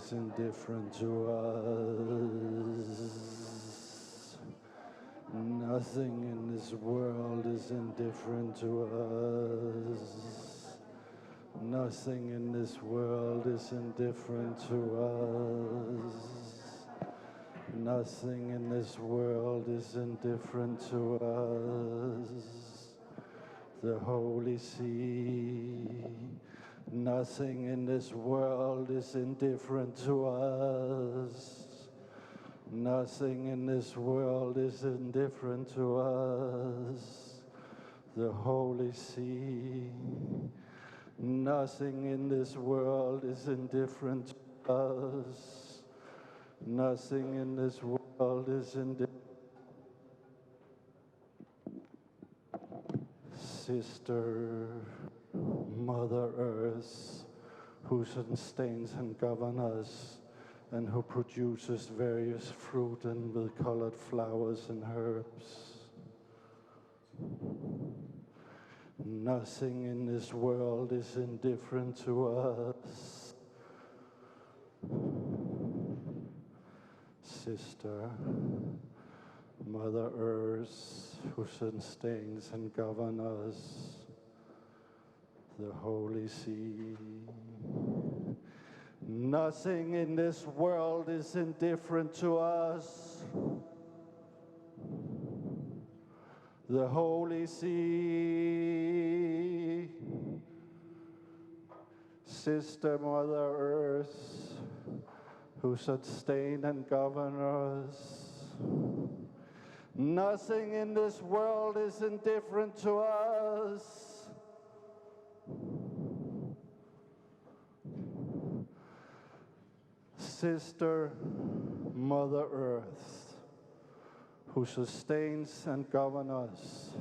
is indifferent to us. Nothing in this world is indifferent to us. Nothing in this world is indifferent to us. Nothing in this world is indifferent to us. The Holy See. Nothing in this world is indifferent to us. Nothing in this world is indifferent to us. The Holy See. Nothing in this world is indifferent to us. Nothing in this world is indifferent. Sister, Mother Earth, who sustains and governs us, and who produces various fruit and with colored flowers and herbs. Nothing in this world is indifferent to us. Sister, Mother Earth, who sustains and governs us, the Holy See. Nothing in this world is indifferent to us. The Holy See. Sister Mother Earth, who sustain and govern us. Nothing in this world is indifferent to us. Sister Mother Earth, who sustains and governs us,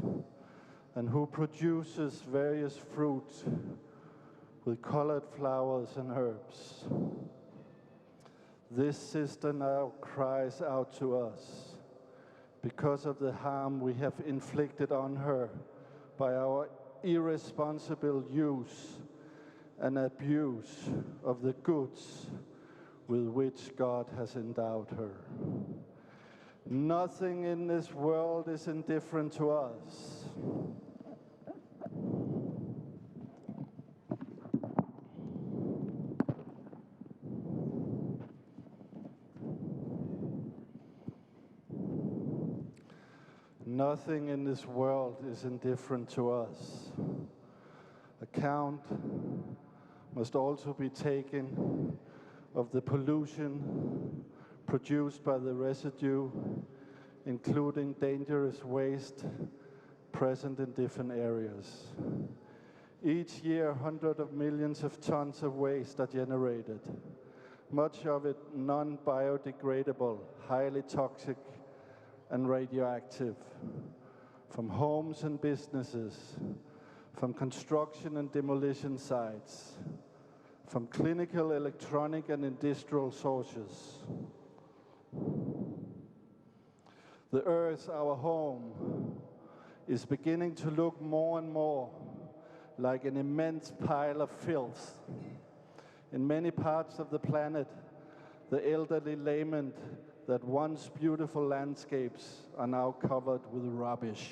and who produces various fruit with colored flowers and herbs. This sister now cries out to us because of the harm we have inflicted on her by our irresponsible use and abuse of the goods with which God has endowed her. Nothing in this world is indifferent to us. Nothing in this world is indifferent to us. Account must also be taken of the pollution produced by the residue, including dangerous waste present in different areas. Each year, hundreds of millions of tons of waste are generated, much of it non-biodegradable, highly toxic and radioactive, from homes and businesses, from construction and demolition sites, from clinical, electronic, and industrial sources. The earth, our home, is beginning to look more and more like an immense pile of filth. In many parts of the planet, the elderly lament that once beautiful landscapes are now covered with rubbish.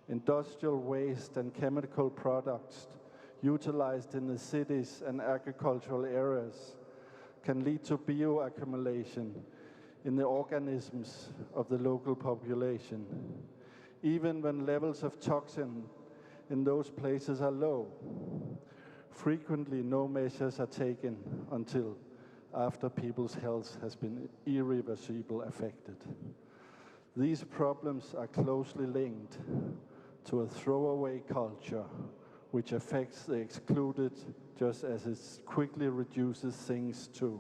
Industrial waste and chemical products utilized in the cities and agricultural areas can lead to bioaccumulation in the organisms of the local population, even when levels of toxin in those places are low. Frequently, no measures are taken until after people's health has been irreversibly affected. These problems are closely linked to a throwaway culture, which affects the excluded just as it quickly reduces things to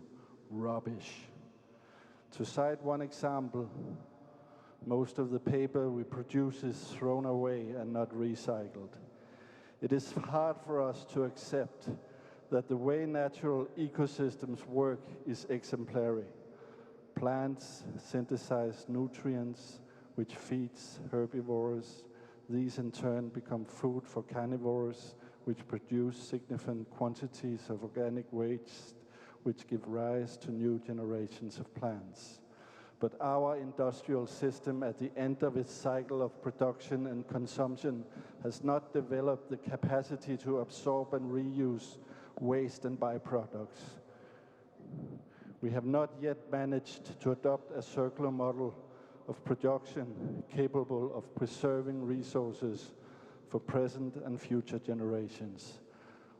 rubbish. To cite one example, most of the paper we produce is thrown away and not recycled. It is hard for us to accept that the way natural ecosystems work is exemplary. Plants synthesize nutrients which feeds herbivores. These in turn become food for carnivores, which produce significant quantities of organic waste, which give rise to new generations of plants. But our industrial system at the end of its cycle of production and consumption has not developed the capacity to absorb and reuse waste and byproducts. We have not yet managed to adopt a circular model of production capable of preserving resources for present and future generations,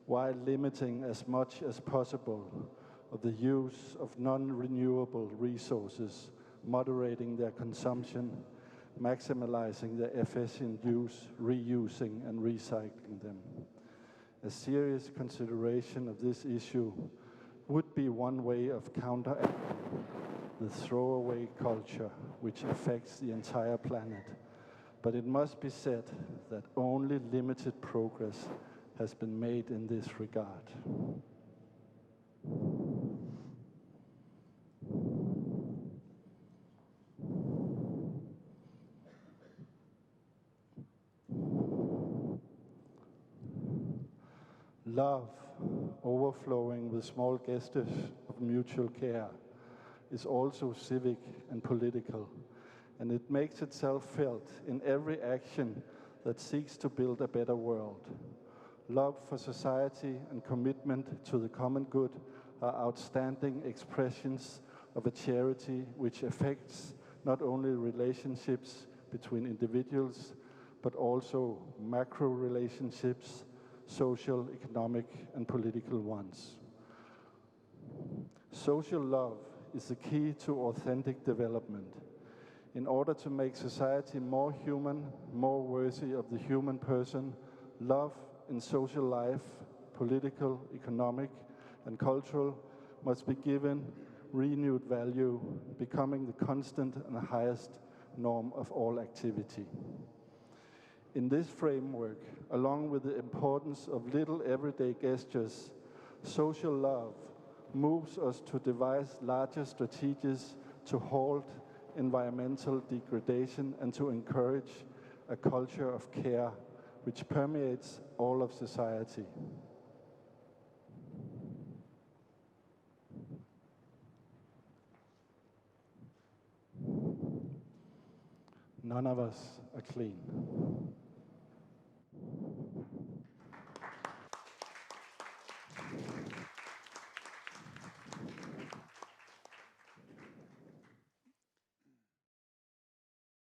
while limiting as much as possible of the use of non-renewable resources, moderating their consumption, maximizing their efficient use, reusing and recycling them. A serious consideration of this issue would be one way of counteracting the throwaway culture which affects the entire planet. But it must be said that only limited progress has been made in this regard. Love, overflowing with small gestures of mutual care, is also civic and political, and it makes itself felt in every action that seeks to build a better world. Love for society and commitment to the common good are outstanding expressions of a charity which affects not only relationships between individuals, but also macro relationships, social, economic, and political ones. Social love is the key to authentic development. In order to make society more human, more worthy of the human person, love in social life, political, economic, and cultural, must be given renewed value, becoming the constant and highest norm of all activity. In this framework, along with the importance of little everyday gestures, social love moves us to devise larger strategies to halt environmental degradation and to encourage a culture of care which permeates all of society. None of us are clean.